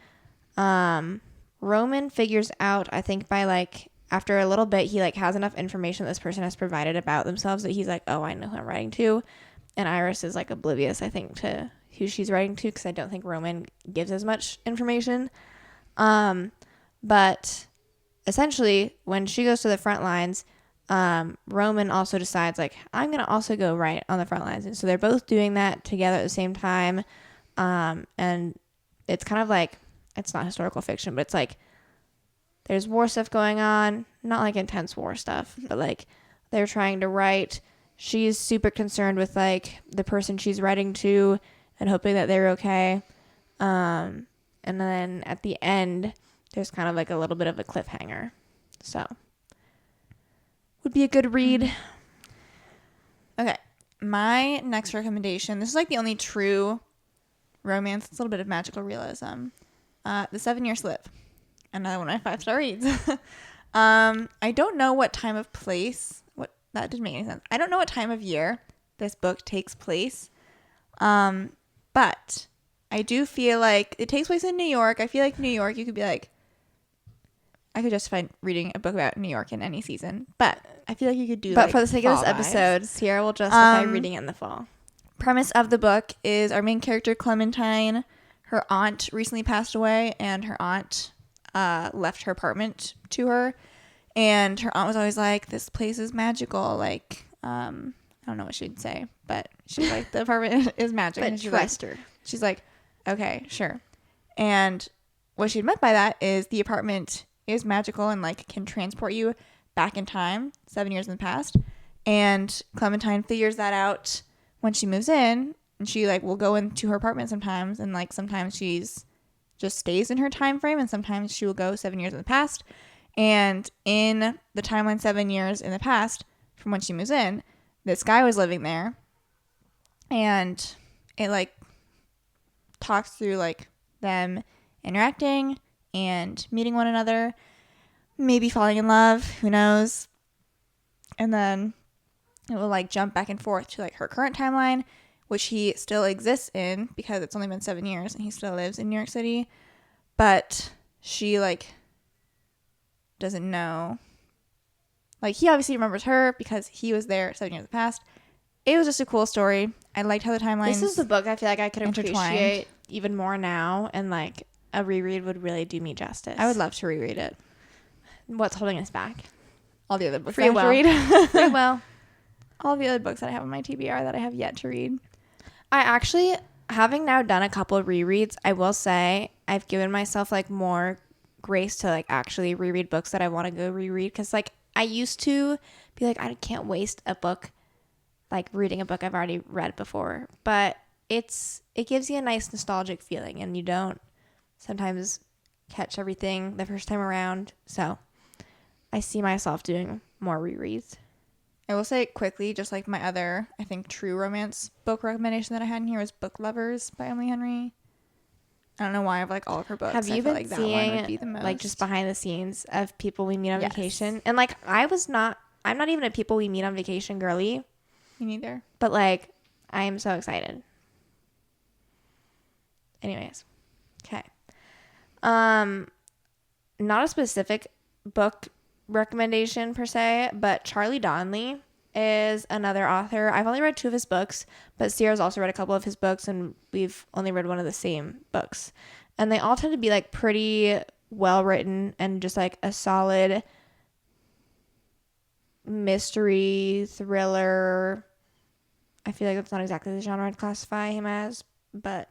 Roman figures out, I think by like after a little bit, he like has enough information this person has provided about themselves that he's like, oh, I know who I'm writing to. And Iris is like oblivious, I think, to who she's writing to, because I don't think Roman gives as much information. But essentially when she goes to the front lines, Roman also decides like, I'm going to also go write on the front lines. And so they're both doing that together at the same time. And it's kind of like, it's not historical fiction, but it's like there's war stuff going on, not like intense war stuff, but like they're trying to write. She's super concerned with like the person she's writing to and hoping that they're okay. And then at the end, there's kind of like a little bit of a cliffhanger. So would be a good read. Okay. My next recommendation, this is like the only true romance. It's a little bit of magical realism. The 7-Year Slip. Another one of my 5-star reads. I don't know what time of place. What that didn't make any sense. I don't know what time of year this book takes place. But I do feel like it takes place in New York. I feel like New York, you could be like, I could justify reading a book about New York in any season, but I feel like you could do. But like, for the sake of this episode, Ciera will justify reading it in the fall. Premise of the book is our main character Clementine. Her aunt recently passed away, and her aunt left her apartment to her, and her aunt was always like, "This place is magical." Like, I don't know what she'd say, but she's like, "The apartment is magic." But and trust her. She's like, "Okay, sure." And what she meant by that is the apartment is magical and like can transport you back in time 7 years in the past. And Clementine figures that out when she moves in, and she like will go into her apartment sometimes, and like sometimes she's just stays in her time frame, and sometimes she will go 7 years in the past. And in the timeline 7 years in the past from when she moves in, this guy was living there, and it like talks through like them interacting and meeting one another, maybe falling in love, who knows. And then it will like jump back and forth to like her current timeline, which he still exists in because it's only been 7 years and he still lives in New York City. But she like doesn't know. Like, he obviously remembers her because he was there 7 years in the past. It was just a cool story. I liked how the timelines. This is the book I feel like I could appreciate even more now, and like a reread would really do me justice. I would love to reread it. What's holding us back? All the other books Free I have to read. Free will. All the other books that I have on my TBR that I have yet to read. I actually, having now done a couple of rereads, I will say I've given myself like more grace to like actually reread books that I want to go reread, because like I used to be like, I can't waste a book, like reading a book I've already read before. But it gives you a nice nostalgic feeling, and you don't sometimes catch everything the first time around. So I see myself doing more rereads. I will say quickly, just like my other, I think, true romance book recommendation that I had in here was Book Lovers by Emily Henry. I don't know why I have like all of her books. Have you been like seeing like just behind the scenes of people we meet on vacation? And like I'm not even a people we meet on vacation girly. Me neither. But like I am so excited. Anyways. Okay. Not a specific book recommendation per se, but Charlie Donnelly is another author. I've only read 2 of his books, but Ciera's also read a couple of his books, and we've only read one of the same books. And they all tend to be like pretty well written and just like a solid mystery thriller. I feel like that's not exactly the genre I'd classify him as, but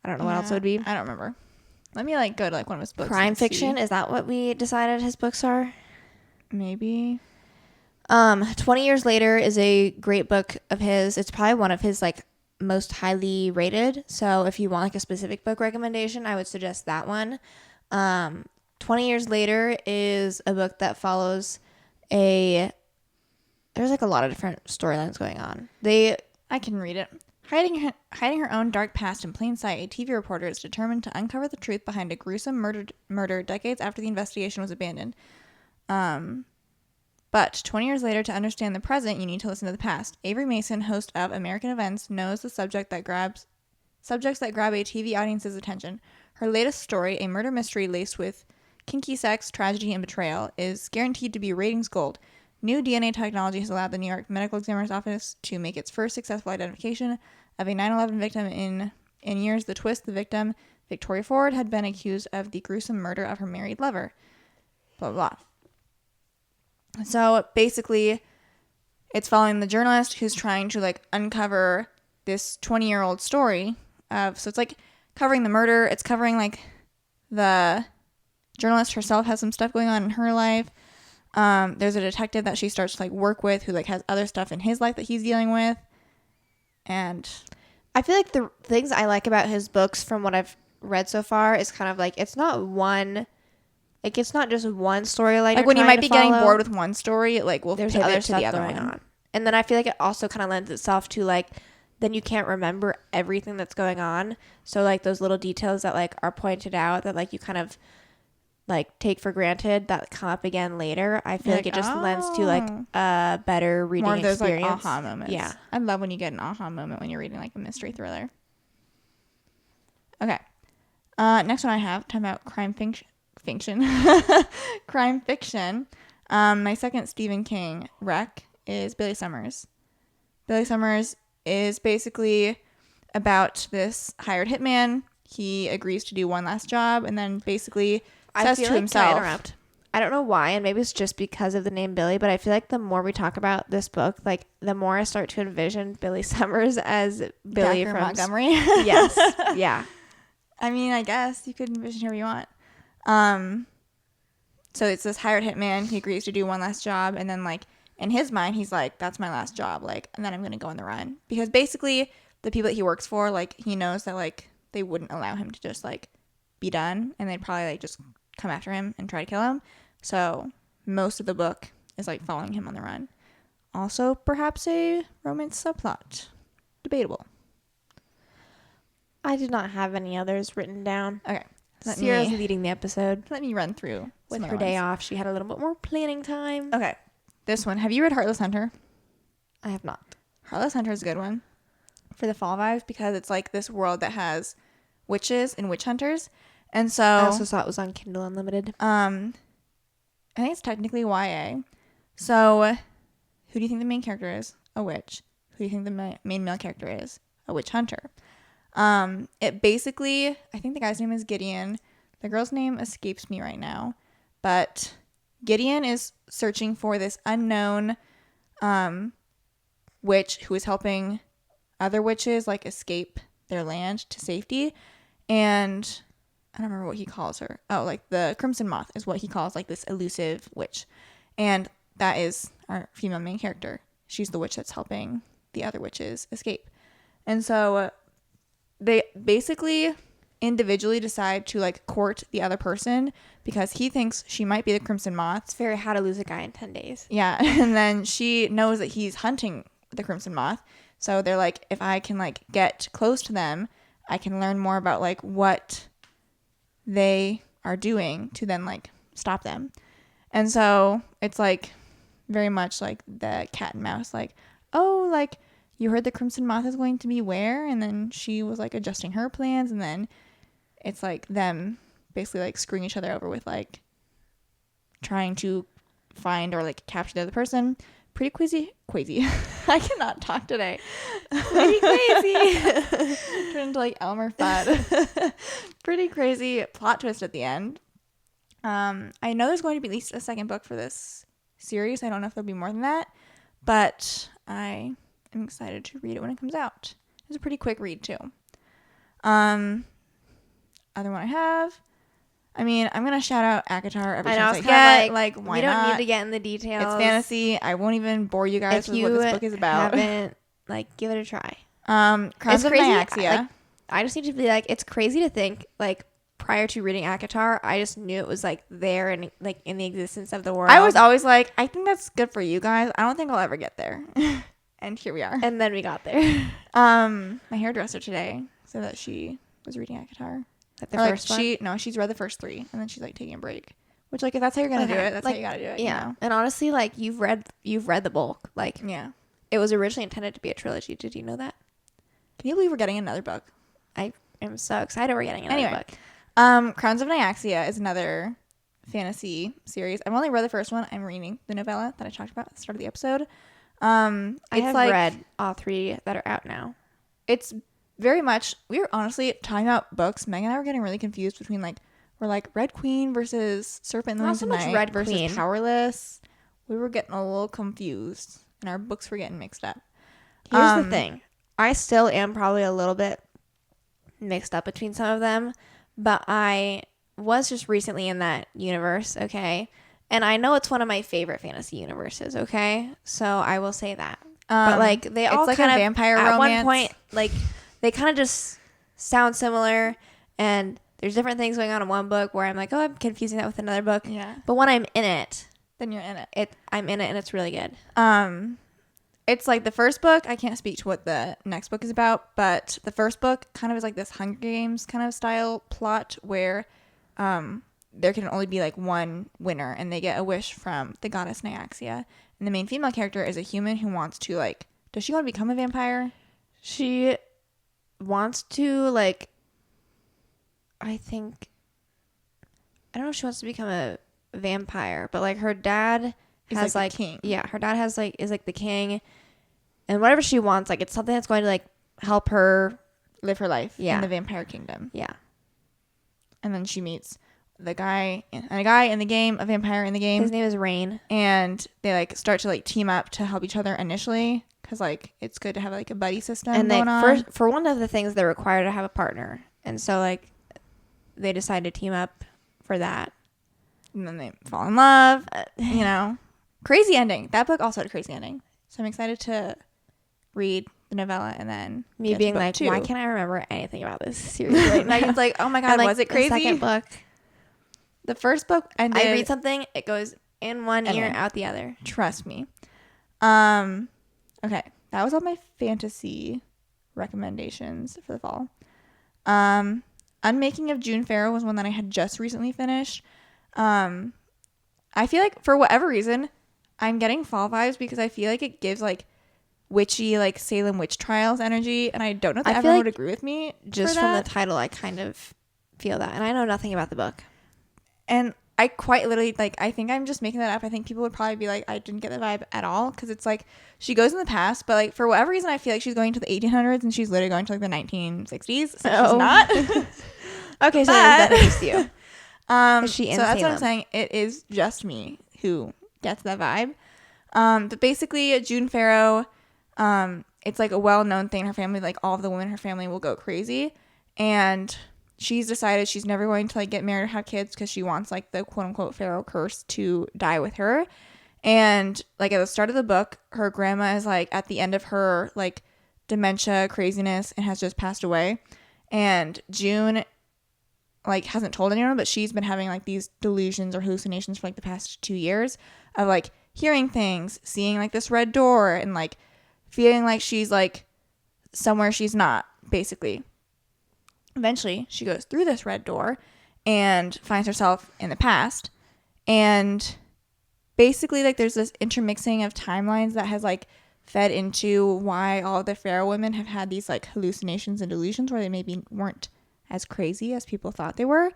I don't know what else it would be. I don't remember. Let me like go to like one of his books. Crime fiction, is that what we decided his books are? Maybe. 20 Years Later is a great book of his. It's probably one of his like most highly rated. So if you want like a specific book recommendation, I would suggest that one. 20 Years Later is a book that follows there's like a lot of different storylines going on. I can read it. Hiding her own dark past in plain sight, a TV reporter is determined to uncover the truth behind a gruesome murder decades after the investigation was abandoned. But 20 years later, to understand the present, you need to listen to the past. Avery Mason, host of American Events, knows the subjects that grab a TV audience's attention. Her latest story, a murder mystery laced with kinky sex, tragedy, and betrayal, is guaranteed to be ratings gold. New DNA technology has allowed the New York Medical Examiner's Office to make its first successful identification of a 9/11 victim in years. The twist, the victim, Victoria Ford, had been accused of the gruesome murder of her married lover. Blah, blah, blah. So basically, it's following the journalist who's trying to like uncover this 20-year-old story so it's like covering the murder. It's covering like the journalist herself has some stuff going on in her life. There's a detective that she starts to like work with who like has other stuff in his life that he's dealing with. And I feel like the things I like about his books from what I've read so far is kind of like it's not just one storyline. Like when you might be getting bored with one story, it like will there's pivot other to the stuff other going one. on. And then I feel like it also kind of lends itself to like then you can't remember everything that's going on. So like those little details that like are pointed out that like you kind of like take for granted that come up again later, I feel like it just lends to like oh. a better reading More of those like experience. aha moments. Yeah. I love when you get an aha moment when you're reading like a mystery thriller. Okay. Next one I have, talking about crime fiction. Crime fiction. My second Stephen King rec is Billy Summers. Billy Summers is basically about this hired hitman. He agrees to do one last job and then basically says to himself. Can I interrupt? I don't know why, and maybe it's just because of the name Billy, but I feel like the more we talk about this book, like the more I start to envision Billy Summers as Billy Dr. from Montgomery. Yes. Yeah. I mean, I guess you could envision whoever you want. So it's this hired hitman. He agrees to do one last job, and then like in his mind, he's like, "That's my last job." Like, and then I'm gonna go on the run because basically the people that he works for, like, he knows that like they wouldn't allow him to just like be done, and they'd probably like just come after him and try to kill him. So most of the book is like following him on the run. Also, perhaps a romance subplot. Debatable. I did not have any others written down. Okay. Ciera's leading the episode. Let me run through With her day off, she had a little bit more planning time. Okay. This one. Have you read Heartless Hunter? I have not. Heartless Hunter is a good one for the fall vibes because it's like this world that has witches and witch hunters. And so I also saw it was on Kindle Unlimited. I think it's technically YA. So who do you think the main character is? A witch. Who do you think the main male character is? A witch hunter. It basically, I think the guy's name is Gideon. The girl's name escapes me right now. But Gideon is searching for this unknown witch who is helping other witches like escape their land to safety. And I don't remember what he calls her. Oh, like the Crimson Moth is what he calls like this elusive witch. And that is our female main character. She's the witch that's helping the other witches escape. And so they basically individually decide to like court the other person because he thinks she might be the Crimson Moth. It's very How to Lose a Guy in 10 Days. Yeah. And then she knows that he's hunting the Crimson Moth. So they're like, if I can like get close to them, I can learn more about like what they are doing to then like stop them. And so it's like very much like the cat and mouse, like, oh, like you heard the Crimson Moth is going to be where? And then she was like adjusting her plans. And then it's like them basically like screwing each other over with like trying to find or like capture the other person. Pretty crazy. I cannot talk today. Pretty crazy. Turned into like Elmer Fudd. Pretty crazy plot twist at the end. I know there's going to be at least a second book for this series. I don't know if there'll be more than that, but I am excited to read it when it comes out. It's a pretty quick read too. Other one I have. I mean, I'm gonna shout out ACOTAR every chance I get. Like, why we don't not? need to get in the details. It's fantasy. I won't even bore you guys with what this book is about. Haven't, like, give it a try. Crimes of Nyaxia. I just need to be like, it's crazy to think like prior to reading ACOTAR, I just knew it was like there and like in the existence of the world. I was always like, I think that's good for you guys. I don't think I'll ever get there. And here we are. And then we got there. My hairdresser today said that she was reading ACOTAR. Like the first one? No, she's read the first 3 and then she's like taking a break. Which like if that's how you're gonna do it, that's like, how you gotta do it. Yeah. You know? And honestly, like you've read the bulk. Like yeah. It was originally intended to be a trilogy. Did you know that? Can you believe we're getting another book? I am so excited we're getting another book. Crimes of Nyaxia is another fantasy series. I've only read the first one. I'm reading the novella that I talked about at the start of the episode. I have read all 3 that are out now. It's very much, we were honestly talking about books. Megan and I were getting really confused between like, we're like Red Queen versus Serpent in the Wings of Night Red versus Queen. Powerless. We were getting a little confused and our books were getting mixed up. Here's the thing. I still am probably a little bit mixed up between some of them, but I was just recently in that universe, okay? And I know it's one of my favorite fantasy universes, okay? So I will say that. But like they all like kind a of vampire at romance. one point, like they kind of just sound similar, and there's different things going on in one book where I'm like, oh, I'm confusing that with another book. Yeah. But when I'm in it, Then you're in it. I'm in it, and it's really good. It's like the first book, I can't speak to what the next book is about, but the first book kind of is like this Hunger Games kind of style plot where there can only be like one winner, and they get a wish from the goddess Nyaxia. And the main female character is a human who wants to like, does she want to become a vampire? She wants to like, I don't know if she wants to become a vampire, but like her dad has like king. Yeah, her dad has like is like the king, and whatever she wants, like it's something that's going to like help her live her life Yeah. in the vampire kingdom. Yeah. And then she meets a guy in the game, a vampire in the game. His name is Rain. And they like start to like team up to help each other initially, because like it's good to have like a buddy system And going on. For one of the things, they're required to have a partner, and so like they decide to team up for that. And then they fall in love. You know, crazy ending. That book also had a crazy ending. So I'm excited to read the novella and then Me being like, two. why can't I remember anything about this series right now? Like, it's like, oh my god, And, like, was it crazy? The second book, The first book ended. I read something, it goes in one And ear, then- out the other. Trust me. Okay, that was all my fantasy recommendations for the fall. Unmaking of June Farrow was one that I had just recently finished. I feel like for whatever reason, I'm getting fall vibes because I feel like it gives like witchy, like Salem witch trials energy, and I don't know if I feel everyone like would agree with me. Just for from that. the title, I kind of feel that, and I know nothing about the book. And I quite literally, like, I think I'm just making that up. I think people would probably be like, I didn't get the vibe at all. Because it's like, she goes in the past, but like, for whatever reason, I feel like she's going to the 1800s and she's literally going to like the 1960s. So she's not. Okay, so that interests you. Is she so in that's what Salem? I'm saying. It is just me who gets that vibe. But basically, June Farrow, it's like a well-known thing in her family. Like, all of the women in her family will go crazy. And she's decided she's never going to like get married or have kids because she wants like the quote-unquote Pharaoh curse to die with her. And like at the start of the book, her grandma is like at the end of her like dementia craziness and has just passed away. And June like hasn't told anyone, but she's been having like these delusions or hallucinations for like the past 2 years of like hearing things, seeing like this red door, and like feeling like she's like somewhere she's not, basically. Eventually, she goes through this red door and finds herself in the past. And basically, like, there's this intermixing of timelines that has, like, fed into why all the Pharaoh women have had these, like, hallucinations and delusions where they maybe weren't as crazy as people thought they were.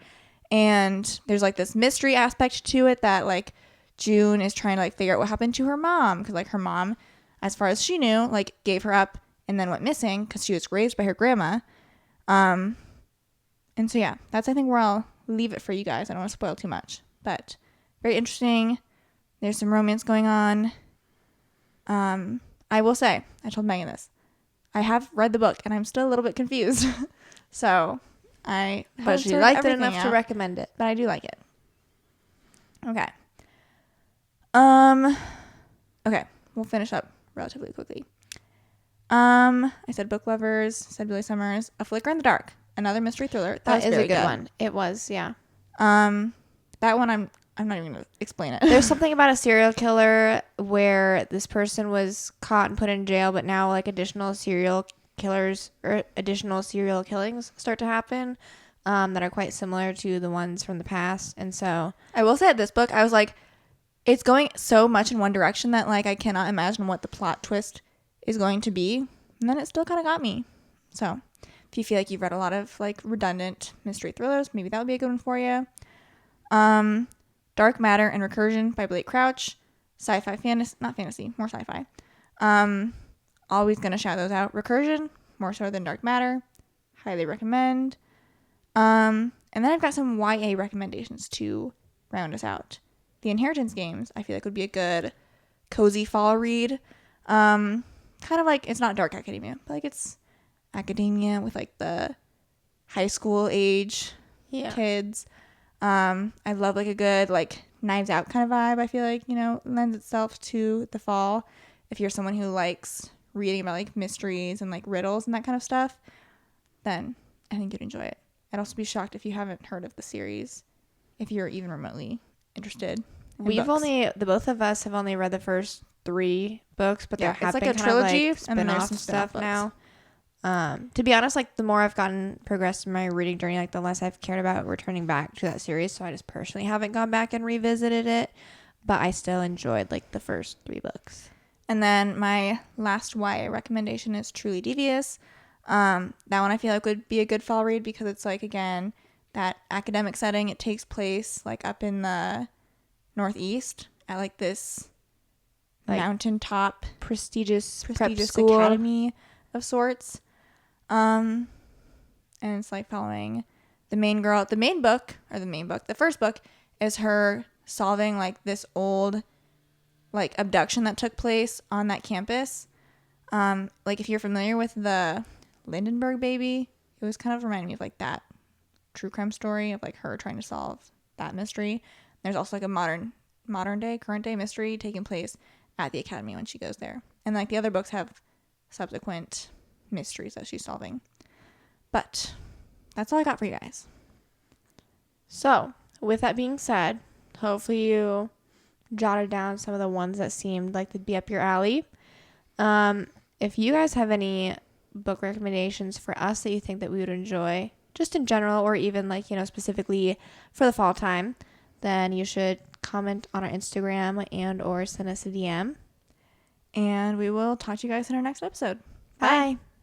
And there's, like, this mystery aspect to it that, like, June is trying to, like, figure out what happened to her mom. Because, like, her mom, as far as she knew, like, gave her up and then went missing because she was raised by her grandma. And so, yeah, that's, I think, where I'll leave it for you guys. I don't want to spoil too much, but very interesting. There's some romance going on. I will say, I told Megan this, I have read the book and I'm still a little bit confused. So But she liked it enough to recommend it. But I do like it. Okay. Okay, we'll finish up relatively quickly. I said Book Lovers, said Billy Summers, A Flicker in the Dark, another mystery thriller. That is a good one. It was, yeah. That one I'm not even gonna explain it. There's something about a serial killer where this person was caught and put in jail, but now like additional serial killings start to happen that are quite similar to the ones from the past. And so I will say at this book, I was like, it's going so much in one direction that like I cannot imagine what the plot twist is going to be. And then it still kind of got me. So if you feel like you've read a lot of like redundant mystery thrillers, maybe that would be a good one for you. Dark Matter and Recursion by Blake Crouch. Sci-fi fantasy, not fantasy, more sci-fi. Always gonna shout those out. Recursion, more so than Dark Matter. Highly recommend. And then I've got some YA recommendations to round us out. The Inheritance Games, I feel like would be a good cozy fall read. Kind of like, it's not dark academia, but like it's academia with like the high school age kids. I love like a good like Knives Out kind of vibe. I feel like, you know, lends itself to the fall. If you're someone who likes reading about like mysteries and like riddles and that kind of stuff, then I think you'd enjoy it. I'd also be shocked if you haven't heard of the series, if you're even remotely interested. The both of us have only read the first 3 books, but there have it's like been a kind trilogy, of like and then there's spin-off some spin-off stuff now. To be honest, like the more I've gotten progressed in my reading journey, like the less I've cared about returning back to that series. So I just personally haven't gone back and revisited it, but I still enjoyed like the first 3 books. And then my last YA recommendation is Truly Devious. That one I feel like would be a good fall read because it's like, again, that academic setting. It takes place like up in the Northeast at like this like mountaintop prestigious prep school academy of sorts. And it's like following the main girl. The first book is her solving like this old like abduction that took place on that campus. Like if you're familiar with the Lindenberg baby, it was kind of reminding me of like that true crime story of like her trying to solve that mystery. There's also like a current day mystery taking place at the academy when she goes there. And like the other books have subsequent mysteries that she's solving. But that's all I got for you guys. So, with that being said, hopefully you jotted down some of the ones that seemed like they'd be up your alley. If you guys have any book recommendations for us that you think that we would enjoy, just in general, or even like, specifically for the fall time, then you should comment on our Instagram and or send us a DM. And we will talk to you guys in our next episode. Bye. Bye.